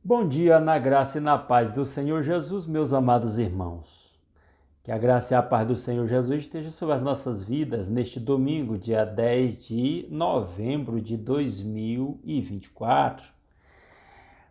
Bom dia, na graça e na paz do Senhor Jesus, meus amados irmãos. Que a graça e a paz do Senhor Jesus esteja sobre as nossas vidas neste domingo, dia 10 de novembro de 2024.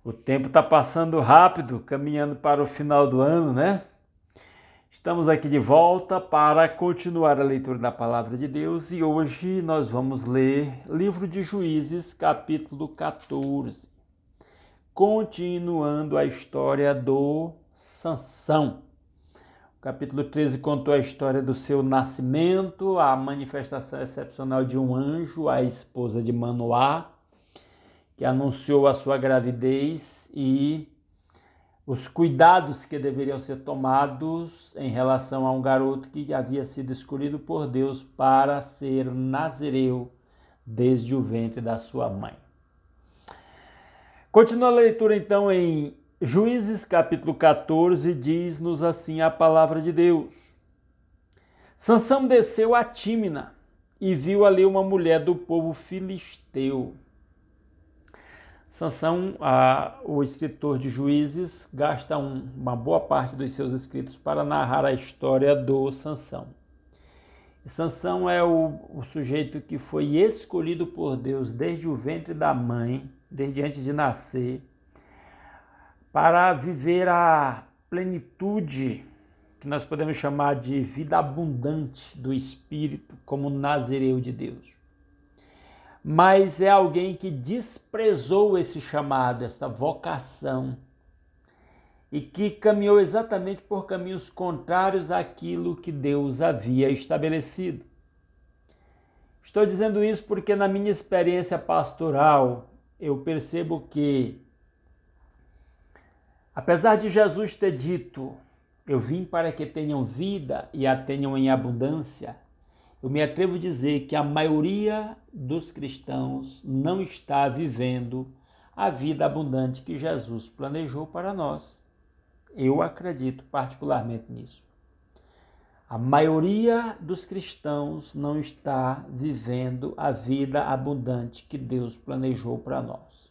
O tempo está passando rápido, caminhando para o final do ano, né? Estamos aqui de volta para continuar a leitura da Palavra de Deus e hoje nós vamos ler Livro de Juízes, capítulo 14. Continuando a história do Sansão. O capítulo 13 contou a história do seu nascimento, a manifestação excepcional de um anjo, a esposa de Manoá, que anunciou a sua gravidez e os cuidados que deveriam ser tomados em relação a um garoto que havia sido escolhido por Deus para ser nazireu desde o ventre da sua mãe. Continua a leitura então em Juízes capítulo 14, diz-nos assim a palavra de Deus. Sansão desceu a Tímina e viu ali uma mulher do povo filisteu. Sansão, o escritor de Juízes, gasta uma boa parte dos seus escritos para narrar a história do Sansão. E Sansão é o sujeito que foi escolhido por Deus desde o ventre da mãe, desde antes de nascer, para viver a plenitude que nós podemos chamar de vida abundante do Espírito, como nazireu de Deus. Mas é alguém que desprezou esse chamado, essa vocação, e que caminhou exatamente por caminhos contrários àquilo que Deus havia estabelecido. Estou dizendo isso porque na minha experiência pastoral eu percebo que, apesar de Jesus ter dito, eu vim para que tenham vida e a tenham em abundância, eu me atrevo a dizer que a maioria dos cristãos não está vivendo a vida abundante que Jesus planejou para nós. Eu acredito particularmente nisso. A maioria dos cristãos não está vivendo a vida abundante que Deus planejou para nós.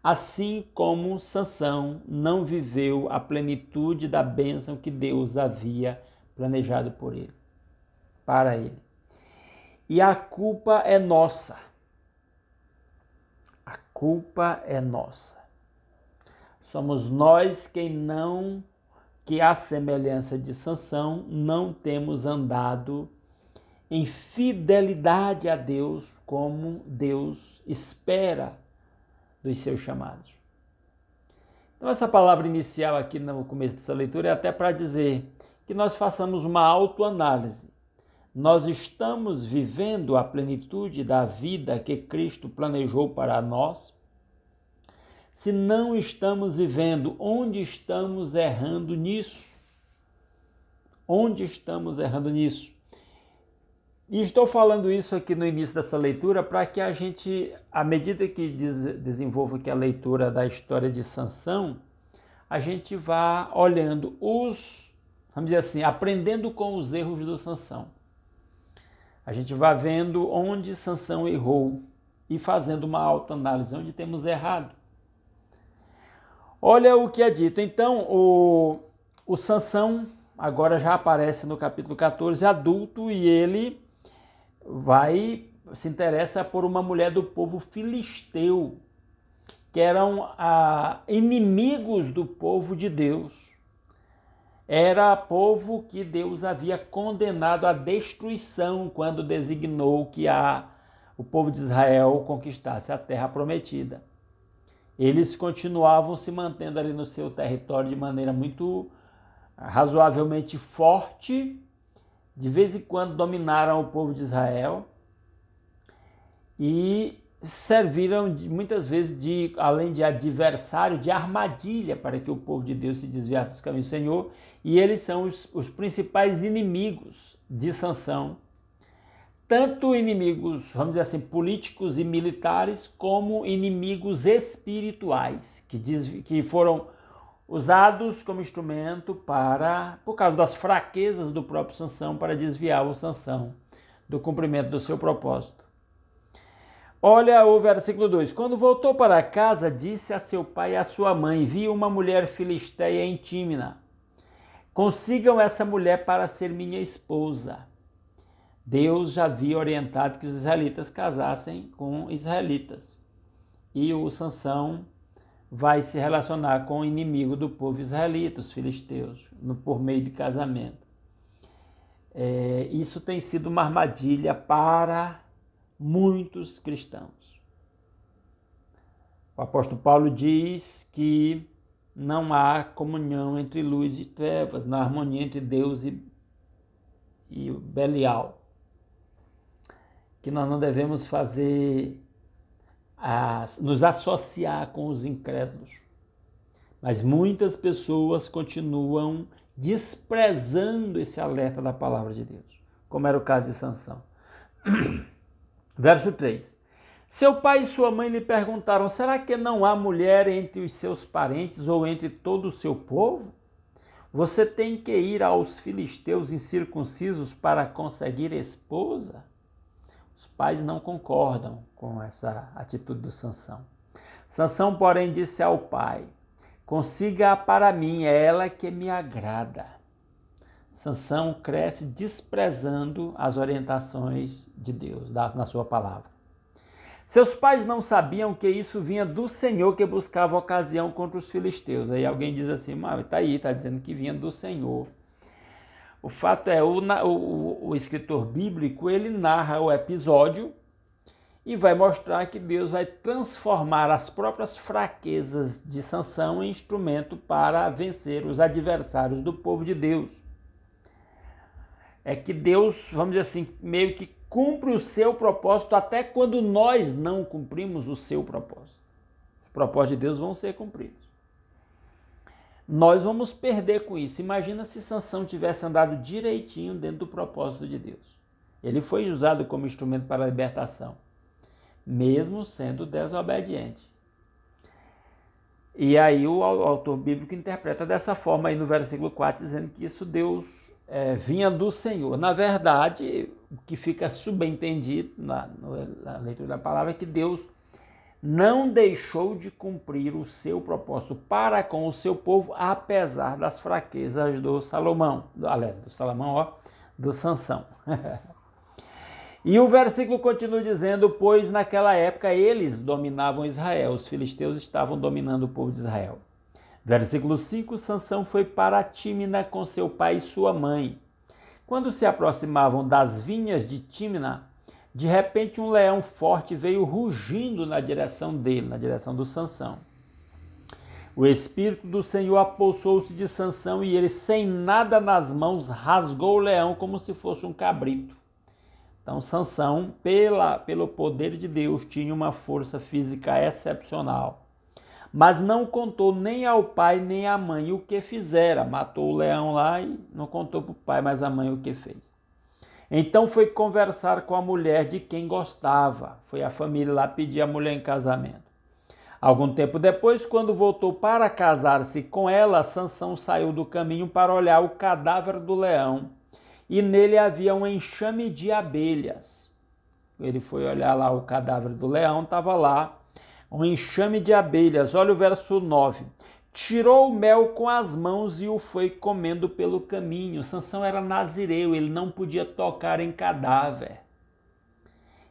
Assim como Sansão não viveu a plenitude da bênção que Deus havia planejado por ele, para ele. E a culpa é nossa. A culpa é nossa. Somos nós que à semelhança de Sansão, não temos andado em fidelidade a Deus como Deus espera dos seus chamados. Então essa palavra inicial aqui no começo dessa leitura é até para dizer que nós façamos uma autoanálise. Nós estamos vivendo a plenitude da vida que Cristo planejou para nós? Se não estamos vivendo, onde estamos errando nisso? Onde estamos errando nisso? E estou falando isso aqui no início dessa leitura para que a gente, à medida que desenvolva aqui a leitura da história de Sansão, a gente vá olhando vamos dizer assim, aprendendo com os erros do Sansão. A gente vai vendo onde Sansão errou e fazendo uma autoanálise, onde temos errado. Olha o que é dito. Então, o Sansão agora já aparece no capítulo 14, adulto, e ele se interessa por uma mulher do povo filisteu, que eram inimigos do povo de Deus. Era povo que Deus havia condenado à destruição quando designou que o povo de Israel conquistasse a terra prometida. Eles continuavam se mantendo ali no seu território de maneira muito razoavelmente forte. De vez em quando dominaram o povo de Israel e serviram muitas vezes além de adversário, de armadilha para que o povo de Deus se desviasse dos caminhos do Senhor. E eles são os principais inimigos de Sansão, tanto inimigos, vamos dizer assim, políticos e militares, como inimigos espirituais, que foram usados como instrumento por causa das fraquezas do próprio Sansão, para desviar o Sansão do cumprimento do seu propósito. Olha o versículo 2. Quando voltou para casa, disse a seu pai e a sua mãe: vi uma mulher filisteia em Tímina. Consigam essa mulher para ser minha esposa. Deus já havia orientado que os israelitas casassem com israelitas. E o Sansão vai se relacionar com o inimigo do povo israelita, os filisteus, por meio de casamento. Isso tem sido uma armadilha para muitos cristãos. O apóstolo Paulo diz que não há comunhão entre luz e trevas, na harmonia entre Deus e o Belial. Que nós não devemos nos associar com os incrédulos. Mas muitas pessoas continuam desprezando esse alerta da palavra de Deus, como era o caso de Sansão. Verso 3. Seu pai e sua mãe lhe perguntaram: será que não há mulher entre os seus parentes ou entre todo o seu povo? Você tem que ir aos filisteus incircuncisos para conseguir esposa? Os pais não concordam com essa atitude do Sansão. Sansão, porém, disse ao pai: consiga-a para mim, é ela que me agrada. Sansão cresce desprezando as orientações de Deus na sua palavra. Seus pais não sabiam que isso vinha do Senhor que buscava ocasião contra os filisteus. Aí alguém diz assim: mas está aí, está dizendo que vinha do Senhor. O fato é, o escritor bíblico, ele narra o episódio e vai mostrar que Deus vai transformar as próprias fraquezas de Sansão em instrumento para vencer os adversários do povo de Deus. É que Deus, vamos dizer assim, meio que cumpre o seu propósito até quando nós não cumprimos o seu propósito. Os propósitos de Deus vão ser cumpridos. Nós vamos perder com isso. Imagina se Sansão tivesse andado direitinho dentro do propósito de Deus. Ele foi usado como instrumento para a libertação, mesmo sendo desobediente. E aí o autor bíblico interpreta dessa forma aí no versículo 4, dizendo que isso Deus vinha do Senhor. Na verdade, o que fica subentendido na leitura da palavra é que Deus não deixou de cumprir o seu propósito para com o seu povo, apesar das fraquezas do Sansão. E o versículo continua dizendo: pois naquela época eles dominavam Israel, os filisteus estavam dominando o povo de Israel. Versículo 5, Sansão foi para Tímina com seu pai e sua mãe. Quando se aproximavam das vinhas de Tímina, de repente um leão forte veio rugindo na direção dele, na direção do Sansão. O Espírito do Senhor apossou-se de Sansão e ele, sem nada nas mãos, rasgou o leão como se fosse um cabrito. Então Sansão, pelo poder de Deus, tinha uma força física excepcional. Mas não contou nem ao pai nem à mãe o que fizera. Matou o leão lá e não contou para o pai, mas a mãe o que fez. Então foi conversar com a mulher de quem gostava. Foi a família lá pedir a mulher em casamento. Algum tempo depois, quando voltou para casar-se com ela, Sansão saiu do caminho para olhar o cadáver do leão. E nele havia um enxame de abelhas. Ele foi olhar lá o cadáver do leão, estava lá um enxame de abelhas. Olha o verso 9. Tirou o mel com as mãos e o foi comendo pelo caminho. Sansão era nazireu, ele não podia tocar em cadáver.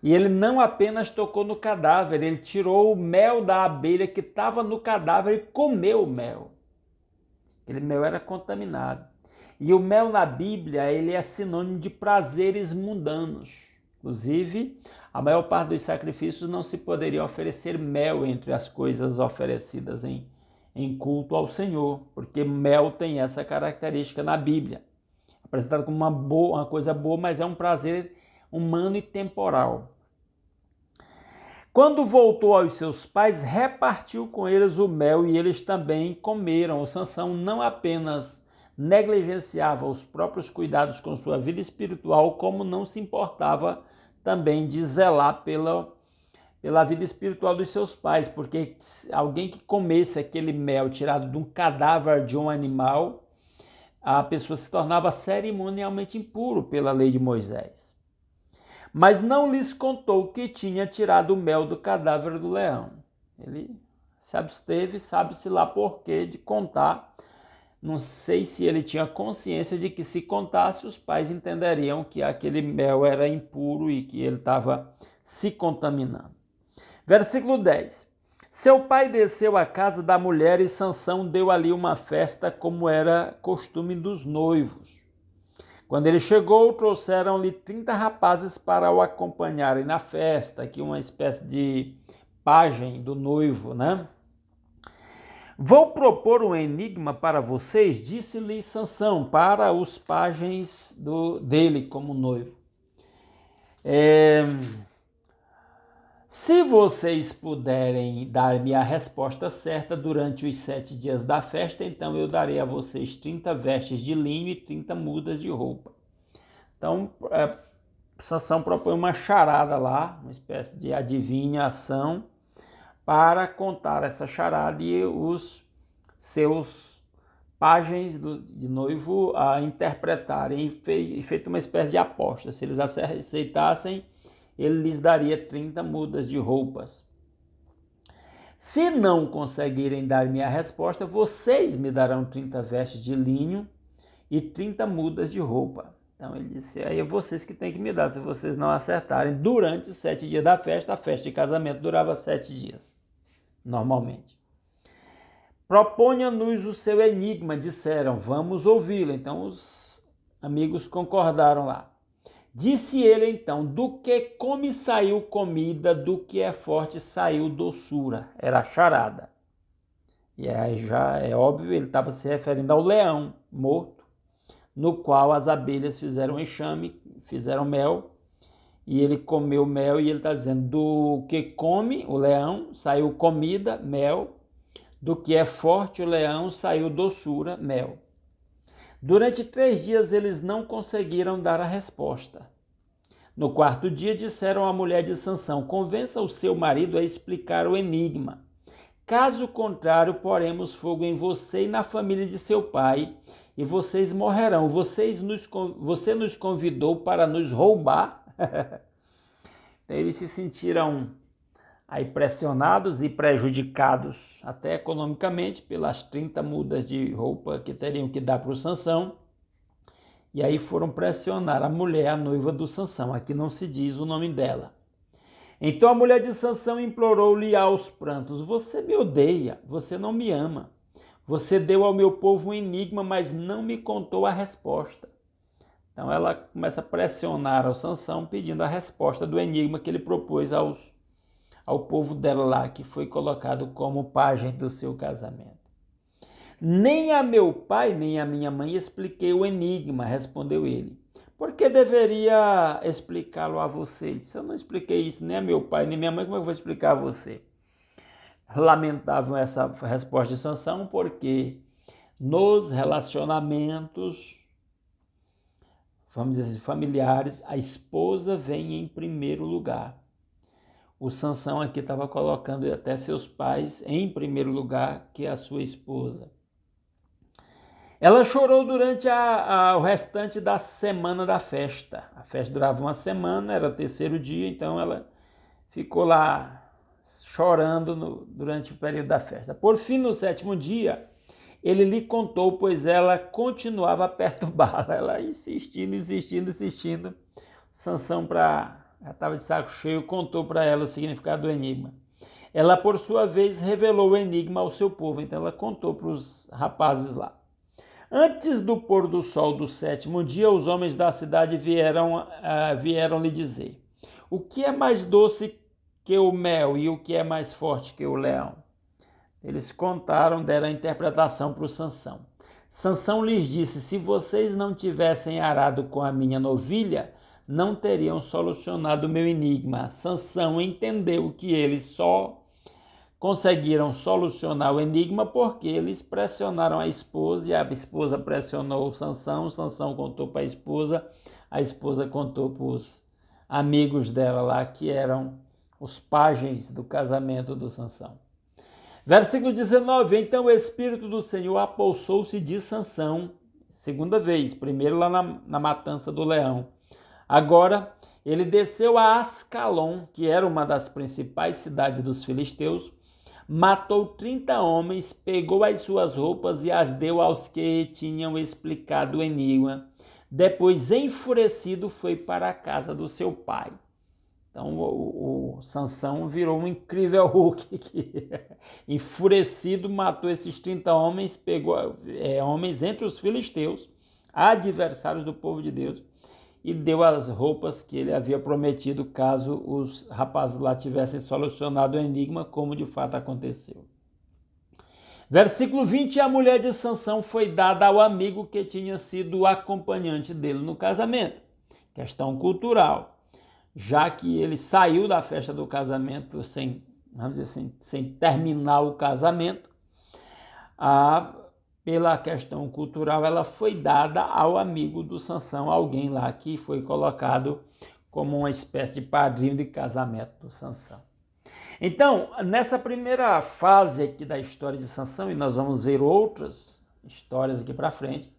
E ele não apenas tocou no cadáver, ele tirou o mel da abelha que estava no cadáver e comeu o mel. Aquele mel era contaminado. E o mel na Bíblia, ele é sinônimo de prazeres mundanos. Inclusive, a maior parte dos sacrifícios não se poderia oferecer mel entre as coisas oferecidas em culto ao Senhor, porque mel tem essa característica na Bíblia. Apresentado como uma coisa boa, mas é um prazer humano e temporal. Quando voltou aos seus pais, repartiu com eles o mel e eles também comeram. O Sansão não apenas negligenciava os próprios cuidados com sua vida espiritual, como não se importava também de zelar pela vida espiritual dos seus pais, porque alguém que comesse aquele mel tirado de um cadáver de um animal, a pessoa se tornava cerimonialmente impuro pela lei de Moisés. mas não lhes contou que tinha tirado o mel do cadáver do leão. Ele se absteve, sabe-se lá por quê, de contar. Não sei se ele tinha consciência de que, se contasse, os pais entenderiam que aquele mel era impuro e que ele estava se contaminando. Versículo 10. Seu pai desceu à casa da mulher e Sansão deu ali uma festa, como era costume dos noivos. Quando ele chegou, trouxeram-lhe 30 rapazes para o acompanharem na festa, aqui uma espécie de pajem do noivo, né? Vou propor um enigma para vocês, disse-lhe Sansão, para os pajens dele como noivo. Se vocês puderem dar-me a resposta certa durante os 7 dias da festa, então eu darei a vocês 30 vestes de linho e 30 mudas de roupa. Então, Sansão propõe uma charada lá, uma espécie de adivinhação, para contar essa charada e os seus pajens de noivo a interpretarem, e feito uma espécie de aposta. Se eles aceitassem, ele lhes daria 30 mudas de roupas. Se não conseguirem dar-me a resposta, vocês me darão 30 vestes de linho e 30 mudas de roupa. Então ele disse, aí é vocês que têm que me dar, se vocês não acertarem durante os 7 dias da festa. A festa de casamento durava 7 dias, normalmente. Proponha-nos o seu enigma, disseram, vamos ouvi-lo. Então os amigos concordaram lá. Disse ele então, do que come saiu comida, do que é forte saiu doçura. Era a charada. E aí já é óbvio, ele estava se referindo ao leão morto, no qual as abelhas fizeram enxame, fizeram mel, e ele comeu mel, e ele está dizendo, do que come o leão saiu comida, mel, do que é forte o leão saiu doçura, mel. Durante 3 dias eles não conseguiram dar a resposta. No 4º dia disseram à mulher de Sansão, convença o seu marido a explicar o enigma. Caso contrário, poremos fogo em você e na família de seu pai, e vocês morrerão. Você nos convidou para nos roubar? Eles se sentiram aí pressionados e prejudicados até economicamente pelas 30 mudas de roupa que teriam que dar para o Sansão. E aí foram pressionar a mulher, a noiva do Sansão. Aqui não se diz o nome dela. Então a mulher de Sansão implorou-lhe aos prantos, você me odeia, você não me ama. Você deu ao meu povo um enigma, mas não me contou a resposta. Então ela começa a pressionar ao Sansão, pedindo a resposta do enigma que ele propôs ao povo dela lá, que foi colocado como pajem do seu casamento. Nem a meu pai, nem a minha mãe expliquei o enigma, respondeu ele. Por que deveria explicá-lo a você? Se eu não expliquei isso nem a meu pai, nem a minha mãe, como é que eu vou explicar a você? Lamentável essa resposta de Sansão, porque nos relacionamentos, vamos dizer assim, familiares, a esposa vem em primeiro lugar. O Sansão aqui estava colocando até seus pais em primeiro lugar que a sua esposa. Ela chorou durante o restante da semana da festa. A festa durava uma semana, era o 3º dia, então ela ficou lá chorando durante o período da festa. Por fim, no 7º dia, ele lhe contou, pois ela continuava a perturbá-la. Ela insistindo. Sansão, já estava de saco cheio, contou para ela o significado do enigma. Ela, por sua vez, revelou o enigma ao seu povo. Então ela contou para os rapazes lá. Antes do pôr do sol do 7º dia, os homens da cidade vieram lhe dizer, o que é mais doce que o mel e o que é mais forte que o leão? Eles contaram, deram a interpretação para o Sansão. Sansão lhes disse, se vocês não tivessem arado com a minha novilha, não teriam solucionado o meu enigma. Sansão entendeu que eles só conseguiram solucionar o enigma porque eles pressionaram a esposa e a esposa pressionou o Sansão contou para a esposa contou para os amigos dela lá, que eram os pajens do casamento do Sansão. Versículo 19, então o Espírito do Senhor apossou-se de Sansão, segunda vez, primeiro lá na matança do leão. Agora Ele desceu a Ascalon, que era uma das principais cidades dos filisteus, matou 30 homens, pegou as suas roupas e as deu aos que tinham explicado o enigma. Depois, enfurecido, foi para a casa do seu pai. Então o Sansão virou um incrível Hulk que, enfurecido, matou esses 30 homens, pegou homens entre os filisteus, adversários do povo de Deus, e deu as roupas que ele havia prometido caso os rapazes lá tivessem solucionado o enigma, como de fato aconteceu. Versículo 20, a mulher de Sansão foi dada ao amigo que tinha sido o acompanhante dele no casamento. Questão cultural. Já que ele saiu da festa do casamento sem terminar o casamento, pela questão cultural, ela foi dada ao amigo do Sansão, alguém lá que foi colocado como uma espécie de padrinho de casamento do Sansão. Então, nessa primeira fase aqui da história de Sansão, e nós vamos ver outras histórias aqui para frente,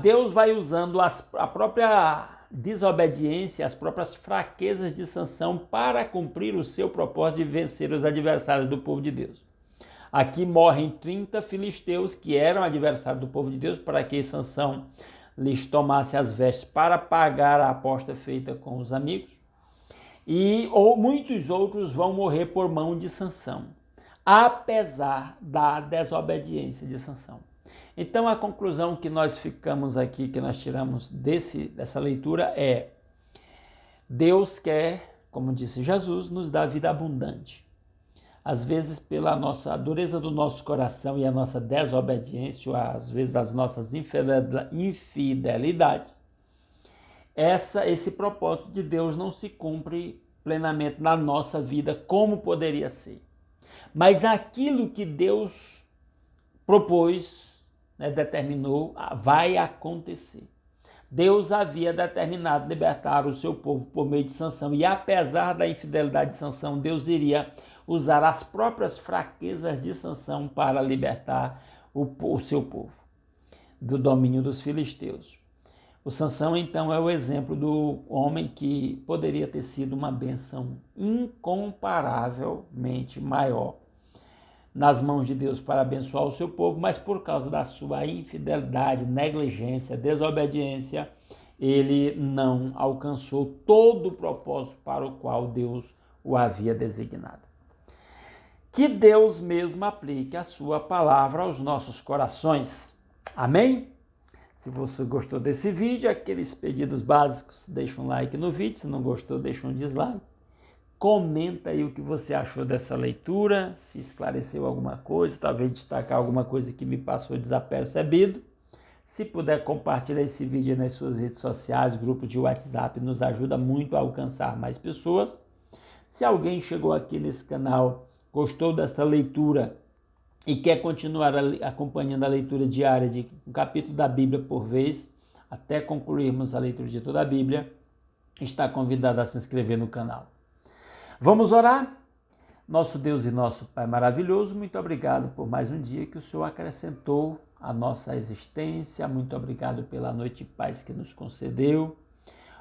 Deus vai usando a própria desobediência, as próprias fraquezas de Sansão para cumprir o seu propósito de vencer os adversários do povo de Deus. Aqui morrem 30 filisteus que eram adversários do povo de Deus para que Sansão lhes tomasse as vestes para pagar a aposta feita com os amigos. Muitos outros vão morrer por mão de Sansão, apesar da desobediência de Sansão. Então a conclusão que nós ficamos aqui, que nós tiramos dessa leitura é: Deus quer, como disse Jesus, nos dar vida abundante. Às vezes, pela nossa dureza do nosso coração e a nossa desobediência, ou às vezes as nossas infidelidades, esse propósito de Deus não se cumpre plenamente na nossa vida como poderia ser. Mas aquilo que Deus propôs, determinou, vai acontecer. Deus havia determinado libertar o seu povo por meio de Sansão, e apesar da infidelidade de Sansão, Deus iria usar as próprias fraquezas de Sansão para libertar o seu povo do domínio dos filisteus. O Sansão, então, é o exemplo do homem que poderia ter sido uma bênção incomparavelmente maior nas mãos de Deus para abençoar o seu povo, mas por causa da sua infidelidade, negligência, desobediência, ele não alcançou todo o propósito para o qual Deus o havia designado. Que Deus mesmo aplique a sua palavra aos nossos corações. Amém? Se você gostou desse vídeo, aqueles pedidos básicos, deixa um like no vídeo. Se não gostou, deixa um dislike. Comenta aí o que você achou dessa leitura, se esclareceu alguma coisa, talvez destacar alguma coisa que me passou desapercebido. Se puder, compartilhar esse vídeo nas suas redes sociais, grupos de WhatsApp, nos ajuda muito a alcançar mais pessoas. Se alguém chegou aqui nesse canal, gostou desta leitura e quer continuar acompanhando a leitura diária de um capítulo da Bíblia por vez, até concluirmos a leitura de toda a Bíblia, está convidado a se inscrever no canal. Vamos orar? Nosso Deus e nosso Pai maravilhoso, muito obrigado por mais um dia que o Senhor acrescentou à nossa existência. Muito obrigado pela noite de paz que nos concedeu.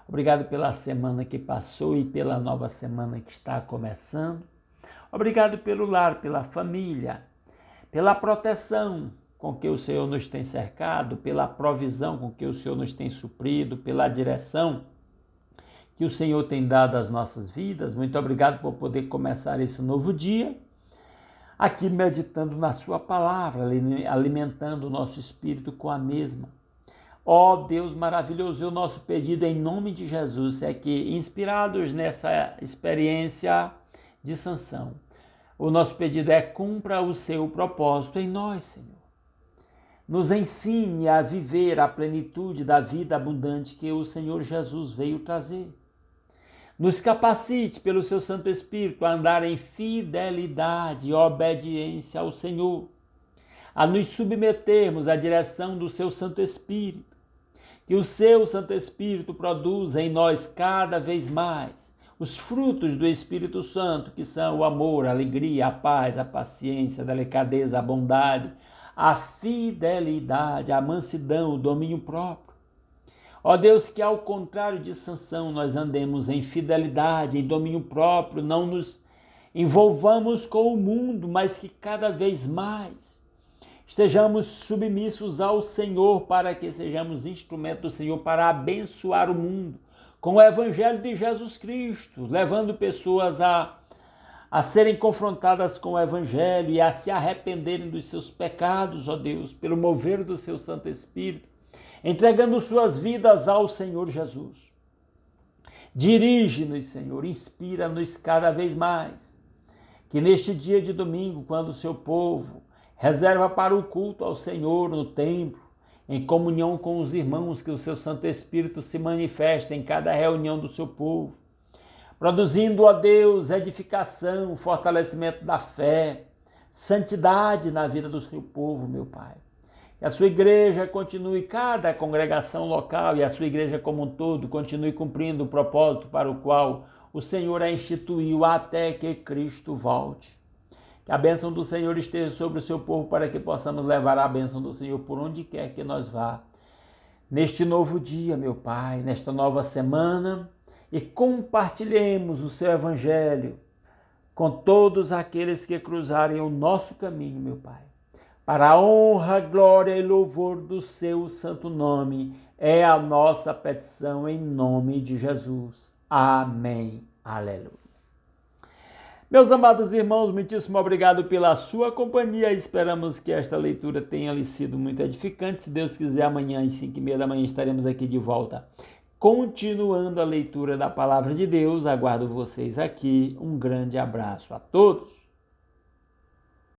Obrigado pela semana que passou e pela nova semana que está começando. Obrigado pelo lar, pela família, pela proteção com que o Senhor nos tem cercado, pela provisão com que o Senhor nos tem suprido, pela direção que o Senhor tem dado às nossas vidas. Muito obrigado por poder começar esse novo dia, aqui meditando na sua palavra, alimentando o nosso espírito com a mesma. Ó Deus maravilhoso, o nosso pedido em nome de Jesus é que, inspirados nessa experiência de Sansão, o nosso pedido é: cumpra o seu propósito em nós, Senhor. Nos ensine a viver a plenitude da vida abundante que o Senhor Jesus veio trazer. Nos capacite pelo seu Santo Espírito a andar em fidelidade e obediência ao Senhor, a nos submetermos à direção do seu Santo Espírito, que o seu Santo Espírito produza em nós cada vez mais os frutos do Espírito Santo, que são o amor, a alegria, a paz, a paciência, a delicadeza, a bondade, a fidelidade, a mansidão, o domínio próprio. Ó Deus, que ao contrário de Sansão, nós andemos em fidelidade, em domínio próprio, não nos envolvamos com o mundo, mas que cada vez mais estejamos submissos ao Senhor, para que sejamos instrumentos do Senhor para abençoar o mundo com o Evangelho de Jesus Cristo, levando pessoas a serem confrontadas com o Evangelho e a se arrependerem dos seus pecados, ó Deus, pelo mover do seu Santo Espírito, entregando suas vidas ao Senhor Jesus. Dirige-nos, Senhor, inspira-nos cada vez mais, que neste dia de domingo, quando o seu povo reserva para o culto ao Senhor no templo, em comunhão com os irmãos, que o seu Santo Espírito se manifeste em cada reunião do seu povo, produzindo, ó Deus, edificação, fortalecimento da fé, santidade na vida do seu povo, meu Pai. Que a sua igreja continue, cada congregação local e a sua igreja como um todo, continue cumprindo o propósito para o qual o Senhor a instituiu até que Cristo volte. Que a bênção do Senhor esteja sobre o seu povo, para que possamos levar a bênção do Senhor por onde quer que nós vá. Neste novo dia, meu Pai, nesta nova semana, e compartilhemos o seu Evangelho com todos aqueles que cruzarem o nosso caminho, meu Pai. Para a honra, glória e louvor do seu santo nome, é a nossa petição em nome de Jesus. Amém. Aleluia. Meus amados irmãos, muitíssimo obrigado pela sua companhia. Esperamos que esta leitura tenha lhe sido muito edificante. Se Deus quiser, amanhã às 5h30 da manhã estaremos aqui de volta, continuando a leitura da Palavra de Deus. Aguardo vocês aqui. Um grande abraço a todos.